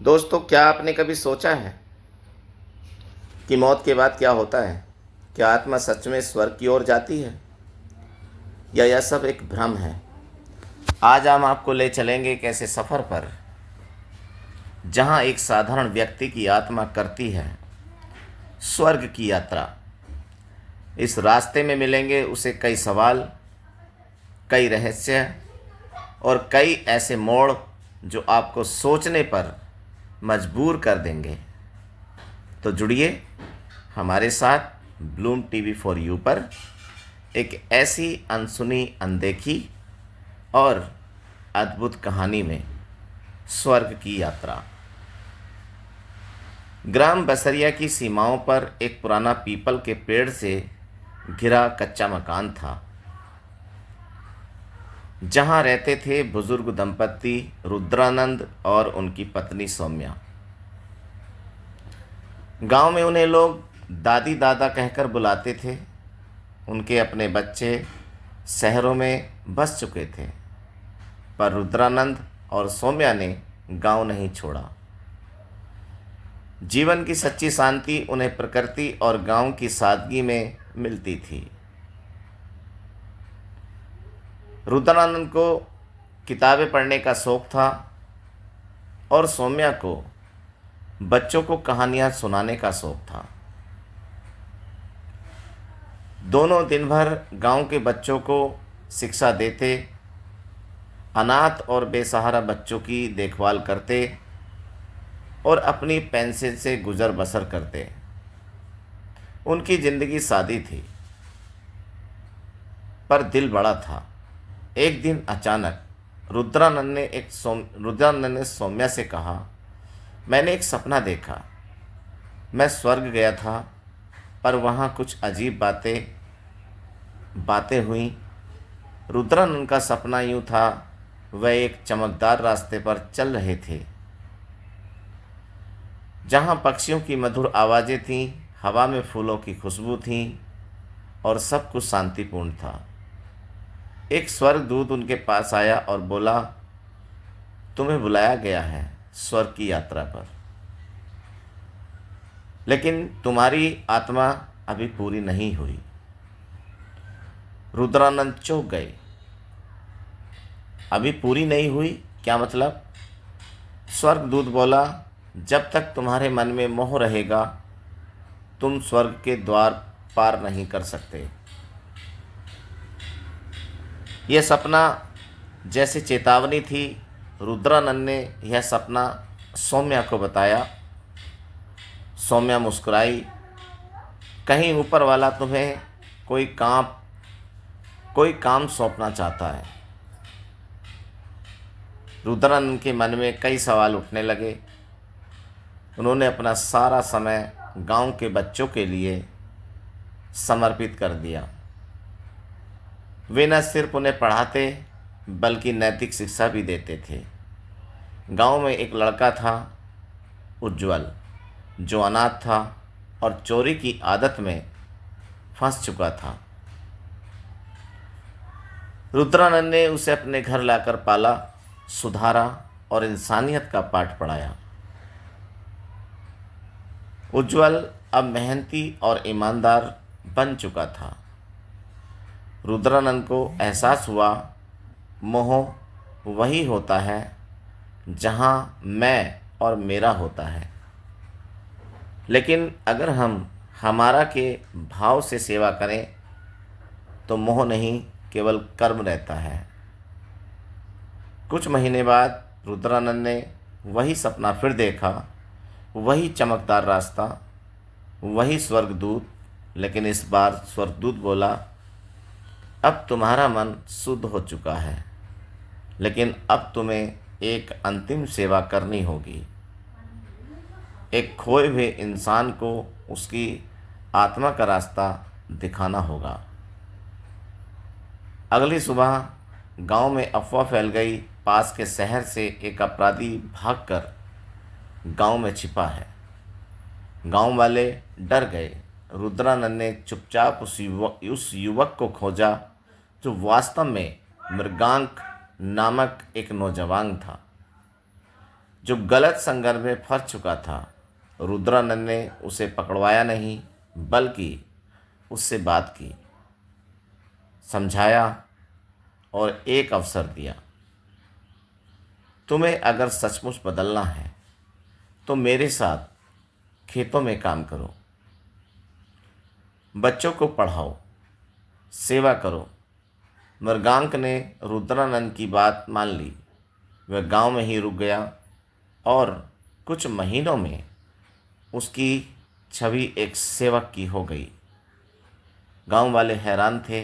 दोस्तों, क्या आपने कभी सोचा है कि मौत के बाद क्या होता है? क्या आत्मा सच में स्वर्ग की ओर जाती है या यह सब एक भ्रम है? आज हम आपको ले चलेंगे एक ऐसे सफ़र पर जहां एक साधारण व्यक्ति की आत्मा करती है स्वर्ग की यात्रा। इस रास्ते में मिलेंगे उसे कई सवाल, कई रहस्य और कई ऐसे मोड़ जो आपको सोचने पर मजबूर कर देंगे। तो जुड़िए हमारे साथ ब्लूम टीवी फॉर यू पर एक ऐसी अनसुनी, अनदेखी और अद्भुत कहानी में स्वर्ग की यात्रा। ग्राम बसरिया की सीमाओं पर एक पुराना पीपल के पेड़ से घिरा कच्चा मकान था, जहां रहते थे बुजुर्ग दंपत्ति रुद्रानंद और उनकी पत्नी सौम्या। गांव में उन्हें लोग दादी दादा कहकर बुलाते थे। उनके अपने बच्चे शहरों में बस चुके थे, पर रुद्रानंद और सौम्या ने गांव नहीं छोड़ा। जीवन की सच्ची शांति उन्हें प्रकृति और गांव की सादगी में मिलती थी। रुद्रानंद को किताबें पढ़ने का शौक था और सौम्या को बच्चों को कहानियां सुनाने का शौक था। दोनों दिन भर गांव के बच्चों को शिक्षा देते, अनाथ और बेसहारा बच्चों की देखभाल करते और अपनी पेंशन से गुजर बसर करते। उनकी जिंदगी सादी थी, पर दिल बड़ा था। एक दिन अचानक रुद्रानंद ने सौम्या से कहा, मैंने एक सपना देखा। मैं स्वर्ग गया था, पर वहाँ कुछ अजीब बातें हुई। रुद्रानंद का सपना यूँ था, वह एक चमकदार रास्ते पर चल रहे थे, जहाँ पक्षियों की मधुर आवाज़ें थीं, हवा में फूलों की खुशबू थी और सब कुछ शांतिपूर्ण था। एक स्वर्गदूत उनके पास आया और बोला, तुम्हें बुलाया गया है स्वर्ग की यात्रा पर, लेकिन तुम्हारी आत्मा अभी पूरी नहीं हुई। रुद्रानंद चौंक गए। अभी पूरी नहीं हुई? क्या मतलब? स्वर्गदूत बोला, जब तक तुम्हारे मन में मोह रहेगा तुम स्वर्ग के द्वार पार नहीं कर सकते। यह सपना जैसे चेतावनी थी। रुद्रानंद ने यह सपना सौम्या को बताया। सौम्या मुस्कुराई। कहीं ऊपर वाला तुम्हें कोई काम सौंपना चाहता है। रुद्रानंद के मन में कई सवाल उठने लगे। उन्होंने अपना सारा समय गांव के बच्चों के लिए समर्पित कर दिया। वे न सिर्फ उन्हें पढ़ाते बल्कि नैतिक शिक्षा भी देते थे। गांव में एक लड़का था, उज्ज्वल, जो अनाथ था और चोरी की आदत में फंस चुका था। रुद्रानंद ने उसे अपने घर लाकर पाला, सुधारा और इंसानियत का पाठ पढ़ाया। उज्ज्वल अब मेहनती और ईमानदार बन चुका था। रुद्रानंद को एहसास हुआ, मोह वही होता है जहाँ मैं और मेरा होता है। लेकिन अगर हम हमारा के भाव से सेवा करें तो मोह नहीं, केवल कर्म रहता है। कुछ महीने बाद रुद्रानंद ने वही सपना फिर देखा, वही चमकदार रास्ता, वही स्वर्गदूत। लेकिन इस बार स्वर्गदूत बोला, अब तुम्हारा मन शुद्ध हो चुका है, लेकिन अब तुम्हें एक अंतिम सेवा करनी होगी। एक खोए हुए इंसान को उसकी आत्मा का रास्ता दिखाना होगा। अगली सुबह गांव में अफवाह फैल गई, पास के शहर से एक अपराधी भागकर गांव में छिपा है। गांव वाले डर गए। रुद्रानंद ने चुपचाप उस युवक को खोजा, जो वास्तव में मृगांक नामक एक नौजवान था, जो गलत संगत में फंस चुका था। रुद्रानंद ने उसे पकड़वाया नहीं, बल्कि उससे बात की, समझाया और एक अवसर दिया। तुम्हें अगर सचमुच बदलना है तो मेरे साथ खेतों में काम करो, बच्चों को पढ़ाओ, सेवा करो। मृगांक ने रुद्रानंद की बात मान ली। वह गांव में ही रुक गया और कुछ महीनों में उसकी छवि एक सेवक की हो गई। गांव वाले हैरान थे।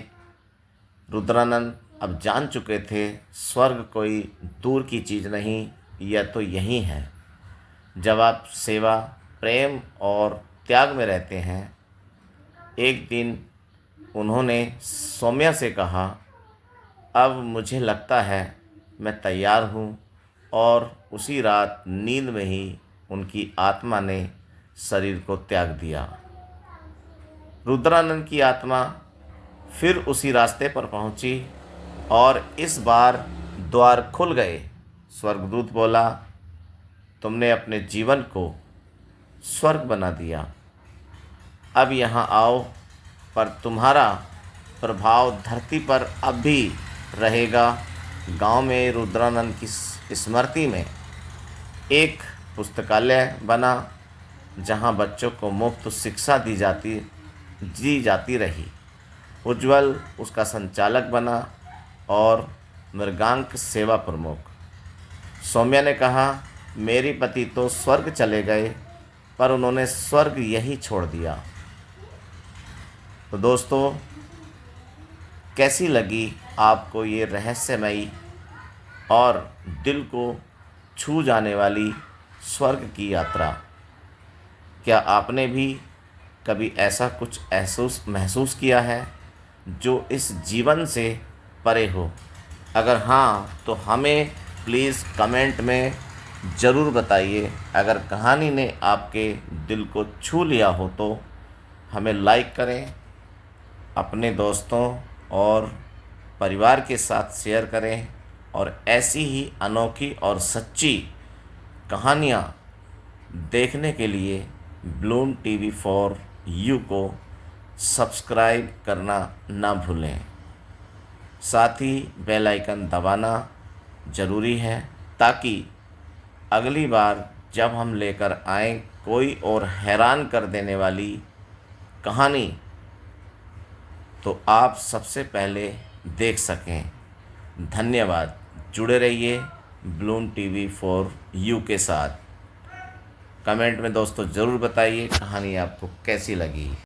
रुद्रानंद अब जान चुके थे स्वर्ग कोई दूर की चीज़ नहीं, यह तो यही है। जब आप सेवा, प्रेम और त्याग में रहते हैं। एक दिन उन्होंने सौम्या से कहा, अब मुझे लगता है मैं तैयार हूँ। और उसी रात नींद में ही उनकी आत्मा ने शरीर को त्याग दिया। रुद्रानंद की आत्मा फिर उसी रास्ते पर पहुंची और इस बार द्वार खुल गए। स्वर्गदूत बोला, तुमने अपने जीवन को स्वर्ग बना दिया, अब यहाँ आओ। पर तुम्हारा प्रभाव धरती पर अब भी रहेगा। गांव में रुद्रानंद की स्मृति में एक पुस्तकालय बना, जहां बच्चों को मुफ्त शिक्षा दी जाती रही। उज्जवल उसका संचालक बना और मृगांक सेवा प्रमुख। सौम्या ने कहा, मेरे पति तो स्वर्ग चले गए, पर उन्होंने स्वर्ग यही छोड़ दिया। तो दोस्तों, कैसी लगी आपको ये रहस्यमयी और दिल को छू जाने वाली स्वर्ग की यात्रा? क्या आपने भी कभी ऐसा कुछ महसूस किया है जो इस जीवन से परे हो? अगर हाँ, तो हमें प्लीज़ कमेंट में ज़रूर बताइए। अगर कहानी ने आपके दिल को छू लिया हो तो हमें लाइक करें, अपने दोस्तों और परिवार के साथ शेयर करें और ऐसी ही अनोखी और सच्ची कहानियाँ देखने के लिए ब्लूम टीवी फॉर यू को सब्सक्राइब करना ना भूलें। साथ ही बेल आइकन दबाना ज़रूरी है, ताकि अगली बार जब हम लेकर आएँ कोई और हैरान कर देने वाली कहानी, तो आप सबसे पहले देख सकें। धन्यवाद। जुड़े रहिए ब्लूम टीवी फॉर यू के साथ। कमेंट में दोस्तों ज़रूर बताइए कहानी आपको कैसी लगी।